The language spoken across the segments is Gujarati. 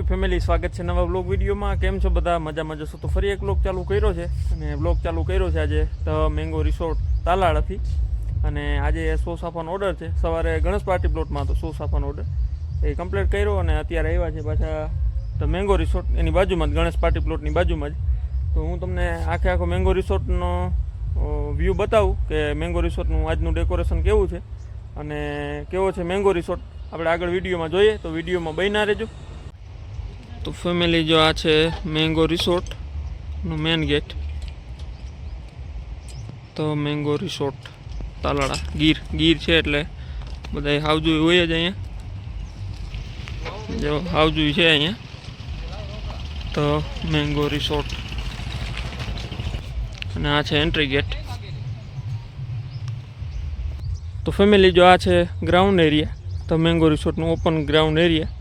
યુટ્યુબ ફેમિલી, સ્વાગત છે નવા વ્લોગ વિડીયોમાં। કેમ છો બધા? મજામાં જશો તો ફરી એક વ્લોગ ચાલુ કર્યો છે અને વ્લોગ ચાલુ કર્યો છે આજે ધ મેંગો રિસોર્ટ તાલાળાથી। અને આજે સોસ આપવાનો ઓર્ડર છે। સવારે ગણેશ પાર્ટી પ્લોટમાં હતો સોસ આપવાનો ઓર્ડર, એ કમ્પ્લીટ કર્યો અને અત્યારે આવ્યા છે પાછા ધ મેંગો રિસોર્ટ એની બાજુમાં જ, ગણેશ પાર્ટી પ્લોટની બાજુમાં જ। તો હું તમને આખો મેંગો રિસોર્ટનો વ્યૂ બતાવું કે મેંગો રિસોર્ટનું આજનું ડેકોરેશન કેવું છે અને કેવો છે મેંગો રિસોર્ટ, આપણે આગળ વિડીયોમાં જોઈએ તો વિડીયોમાં બન્યા રહેજો। તો ફેમિલી, જો આ છે મેંગો રિસોર્ટનું મેન ગેટ। તો મેંગો રિસોર્ટ તાલાળા ગીર છે એટલે બધા હાવજુઈ હોય જ અહીંયા, જો હાવજુઈ છે અહીંયા। તો મેંગો રિસોર્ટ અને આ છે એન્ટ્રી ગેટ। તો ફેમિલી, જો આ છે ગ્રાઉન્ડ એરિયા, તો મેંગો રિસોર્ટનું ઓપન ગ્રાઉન્ડ એરિયા।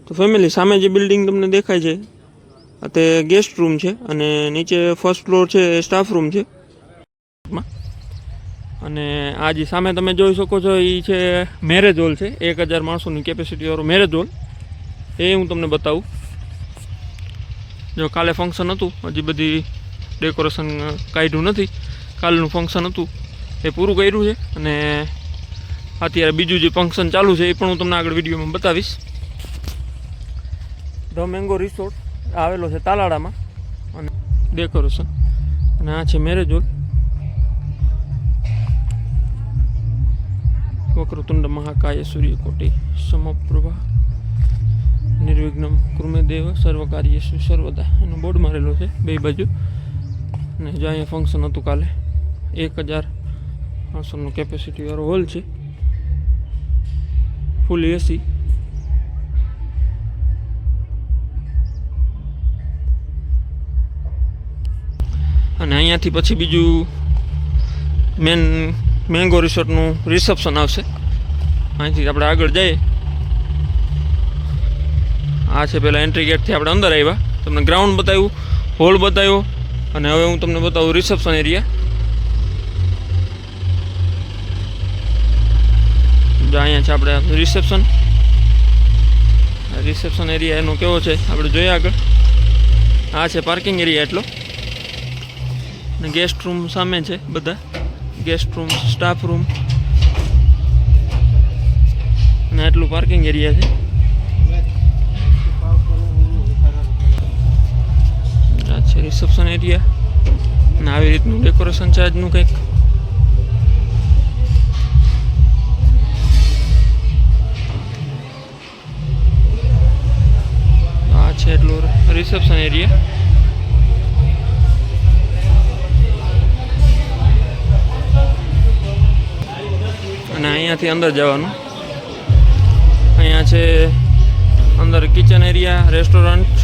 તો ફેમિલી, સામે જે બિલ્ડિંગ તમને દેખાય છે તે ગેસ્ટ રૂમ છે અને નીચે ફર્સ્ટ ફ્લોર છે એ સ્ટાફ રૂમ છે। અને આ જે સામે તમે જોઈ શકો છો એ છે મેરેજ હોલ છે, 1000 માણસોની કેપેસિટીવાળો મેરેજ હોલ, એ હું તમને બતાવું। જો કાલે ફંક્શન હતું, હજી બધી ડેકોરેશન કાઢ્યું નથી, કાલનું ફંક્શન હતું એ પૂરું કર્યું છે અને અત્યારે બીજું જે ફંક્શન ચાલુ છે એ પણ હું તમને આગળ વિડીયોમાં બતાવીશ। ધ મેંગો રિસોર્ટ આવેલો છે તાલાળામાં અને ડેકોરેશન, અને આ છે મેરેજ હોલ। વક્રતુંડ મહાકાય સૂર્યકોટી સમપ્રભા નિર્વિઘ્નમ કુર્મેદેવ સર્વકાર્યેષુ સર્વદા, એનો બોર્ડ મારેલો છે બે બાજુ। અને જો અહીંયા ફંક્શન હતું કાલે, 1000 માણસોનો કેપેસિટીવાળો હોલ છે, ફૂલ એસી। અને અહીંયાથી પછી બીજું મેંગો રિસોર્ટનું રિસેપ્શન આવશે। અહીંથી આપણે આગળ જઈએ, આ છે પહેલાં એન્ટ્રી ગેટથી આપણે અંદર આવ્યા, તમને ગ્રાઉન્ડ બતાવ્યું, હોલ બતાવ્યો, અને હવે હું તમને બતાવું રિસેપ્શન એરિયા। જો અહીંયા છે આપણે રિસેપ્શન એરિયા એનો કેવો છે આપણે જોઈએ આગળ। આ છે પાર્કિંગ એરિયા એટલો, અને ગેસ્ટ રૂમ સામે છે બધા, ગેસ્ટ રૂમ, સ્ટાફ રૂમ, અને આટલું પાર્કિંગ એરિયા છે। આ છે રિસેપ્શન એરિયા અને આવી રીતનું ડેકોરેશન છે આજનું કંઈક। આ છે એટલું રિસેપ્શન એરિયા। અને અહીંયાથી અંદર જવાનું, અહીંયા છે અંદર કિચન એરિયા, રેસ્ટોરન્ટ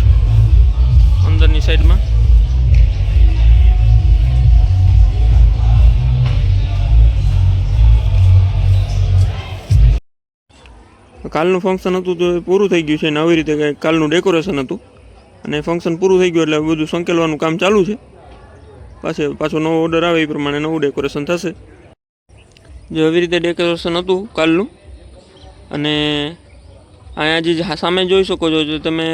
અંદરની સાઈડમાં। કાલનું ફંક્શન હતું તો એ પૂરું થઈ ગયું છે ને આવી રીતે કંઈક કાલનું ડેકોરેશન હતું, અને ફંક્શન પૂરું થઈ ગયું એટલે બધું સંકેલવાનું કામ ચાલુ છે। પાછો નવો ઓર્ડર આવે એ પ્રમાણે નવું ડેકોરેશન થશે। જો એવી રીતે ડેકોરેશન હતું કાલનું। અને અહીંયા જે સામે જોઈ શકો છો, જો તમે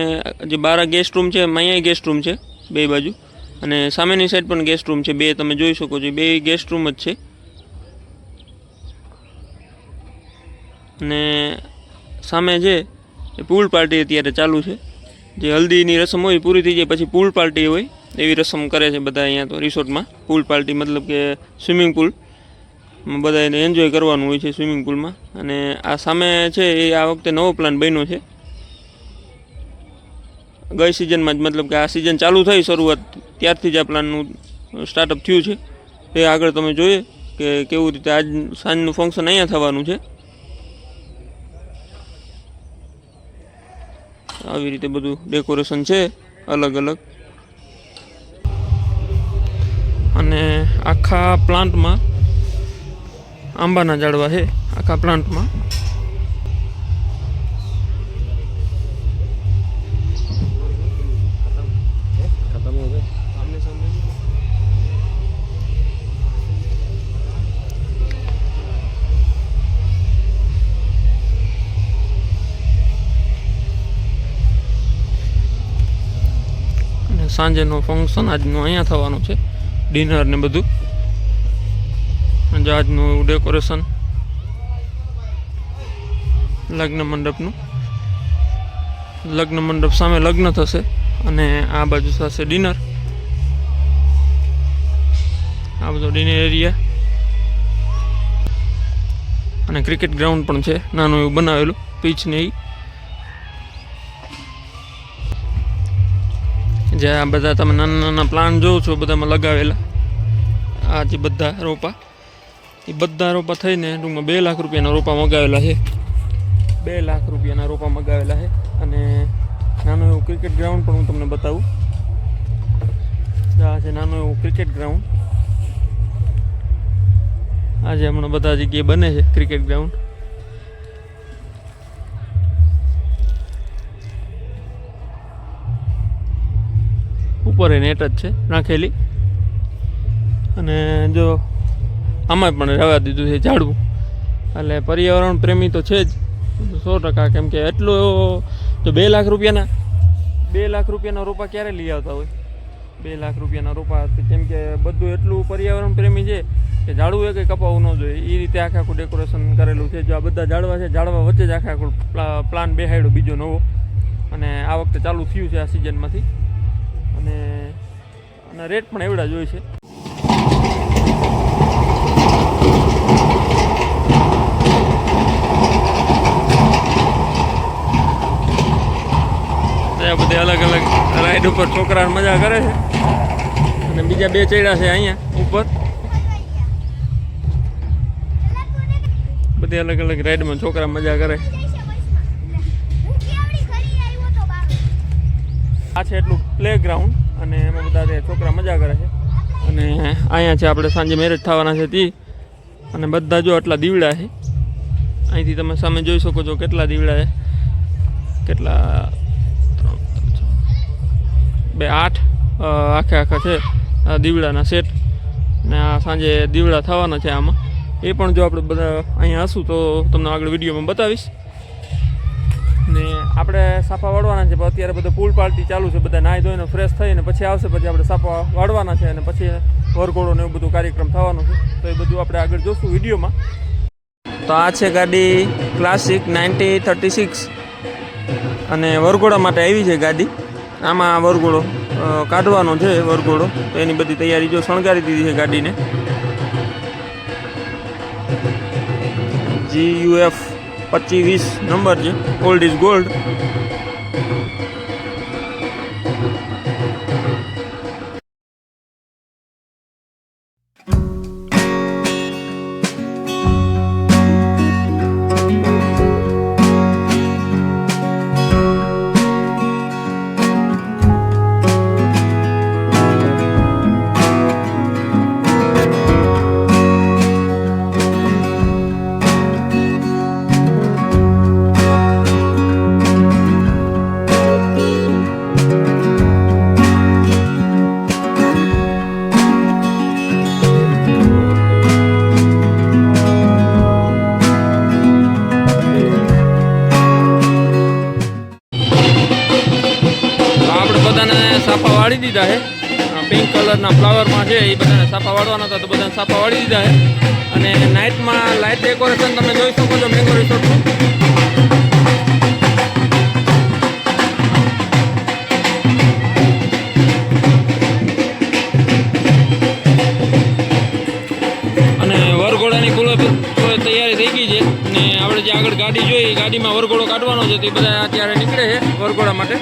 જે 12 ગેસ્ટ રૂમ છે, અહીંયા ગેસ્ટ રૂમ છે બે બાજુ, અને સામેની સાઈડ પણ ગેસ્ટ રૂમ છે બે, તમે જોઈ શકો છો બે ગેસ્ટ રૂમ જ છે। અને સામે છે એ પૂલ પાર્ટી અત્યારે ચાલુ છે, જે હલ્દીની રસમ હોય પૂરી થઈ જાય પછી પૂલ પાર્ટી હોય એવી રસમ કરે છે બધા અહીંયા તો રિસોર્ટમાં। પૂલ પાર્ટી મતલબ કે સ્વિમિંગ પુલ, બધા એને એન્જોય કરવાનું હોય છે સ્વિમિંગ પુલમાં। અને આ સામે છે એ આ વખતે નવો પ્લાન બન્યો છે, ગઈ સિઝનમાં જ, મતલબ કે આ સિઝન ચાલુ થઈ શરૂઆત ત્યારથી જ આ પ્લાનનું સ્ટાર્ટઅપ થયું છે। એ આગળ તમે જોઈએ કે કેવું રીતે આજ સાંજનું ફંક્શન અહીંયા થવાનું છે। આવી રીતે બધું ડેકોરેશન છે અલગ અલગ। અને આખા પ્લાન્ટમાં આંબાના ઝાડવા છે, આખા પ્લાન્ટમાં। સાંજેનું ફંક્શન આજનું અહીંયા થવાનું છે, ડિનર ને બધું. આજે આજનું ડેકોરેશન લગ્ન મંડપનું. લગ્ન મંડપ સામે લગ્ન થશે અને આ બાજુ થશે ડિનર. આ બધો ડિનર એરિયા અને ક્રિકેટ ગ્રાઉન્ડ પણ છે, નાનું એવું બનાવેલું પીચ ને એ. જે આ બધા તમે નાના નાના પ્લાન જોવો છો બધામાં લગાવેલા, આ જે બધા રોપા, એ બધા રોપા થઈને ટૂંકમાં 2 લાખ રૂપિયાના રોપા મગાવેલા છે. 2 લાખ રૂપિયાના રોપા મગાવેલા છે. અને નાનું એવું ક્રિકેટ ગ્રાઉન્ડ પણ હું તમને બતાવું. આ છે નાનું એવું ક્રિકેટ ગ્રાઉન્ડ. આજે હમણાં બધા જગ્યાએ બને છે ક્રિકેટ ગ્રાઉન્ડ. ઉપર નેટ જ છે નાખેલી. અને જો આમાં પણ રહેવા દીધું છે ઝાડવું. એટલે પર્યાવરણ પ્રેમી તો છે જ 100%. કેમ કે એટલું જો 2 લાખ રૂપિયાના રોપા ક્યારે લઈ આવતા હોય? 2 લાખ રૂપિયાના રોપા. કેમ કે બધું એટલું પર્યાવરણ પ્રેમી છે કે ઝાડવું એ કંઈ કપાવવું ન જોઈએ. એ રીતે આખું ડેકોરેશન કરેલું છે. જો આ બધા ઝાડવા છે, ઝાડવા વચ્ચે જ આખું પ્લાન બેહાડ્યો બીજો નવો. અને આ વખતે ચાલુ થયું છે આ સિઝનમાંથી. અને રેટ પણ એવડા જ હોય છે. બધી અલગ અલગ રાઈડ ઉપર છોકરા મજા કરે છે. અને બીજા 2 ચડ્યા છે અહીંયા ઉપર. બધી અલગ અલગ રાઈડમાં છોકરા મજા કરે. આ છે એટલું પ્લે ગ્રાઉન્ડ અને એમાં બધા છોકરા મજા કરે છે. અને અહીંયા છે આપણે સાંજે મેરેજ થવાના છે તે. અને બધા જો આટલા દીવડા છે. અહીંથી તમે સામે જોઈ શકો છો કેટલા દીવડા છે. કેટલા 2 8 આખા છે આ દીવડાના સેટ. ને આ સાંજે દીવડા થવાના છે આમાં. એ પણ જો આપણે બધા અહીંયા હશું તો તમને આગળ વિડીયોમાં બતાવીશ. ને આપણે સાપા વાળવાના છે. અત્યારે બધું પૂલ પાર્ટી ચાલુ છે. બધા નાહી ધોઈને ફ્રેશ થઈને પછી આવશે. પછી આપણે સાપા વાળવાના છે અને પછી વરઘોડો ને એવું બધું કાર્યક્રમ થવાનો છે. તો એ બધું આપણે આગળ જોશું વિડીયોમાં. તો આ છે ગાડી ક્લાસિક 9036 અને વરઘોડા માટે આવી છે ગાડી. આમાં વરઘોડો કાઢવાનો છે વરઘોડો. તો એની બધી તૈયારી જો શણગારી દીધી છે ગાડીને. GUF 2520 નંબર છે. Old is gold. સાપા વાળી દીધા છે. પિંક કલરના ફ્લાવરમાં છે એ બધાને સાપા વાળવાના હતા તો બધાને સાપા વાળી દીધા છે. અને નાઇટમાં લાઇટ ડેકોરેશન તમે જોઈ શકો છો મેંગો રિસોર્ટનું. અને વરઘોડાની પૂરો તૈયારી થઈ ગઈ છે. અને આપણે જે આગળ ગાડી જોઈ ગાડીમાં વરઘોડો કાઢવાનો છે તે બધા અત્યારે નીકળે છે વરઘોડા માટે.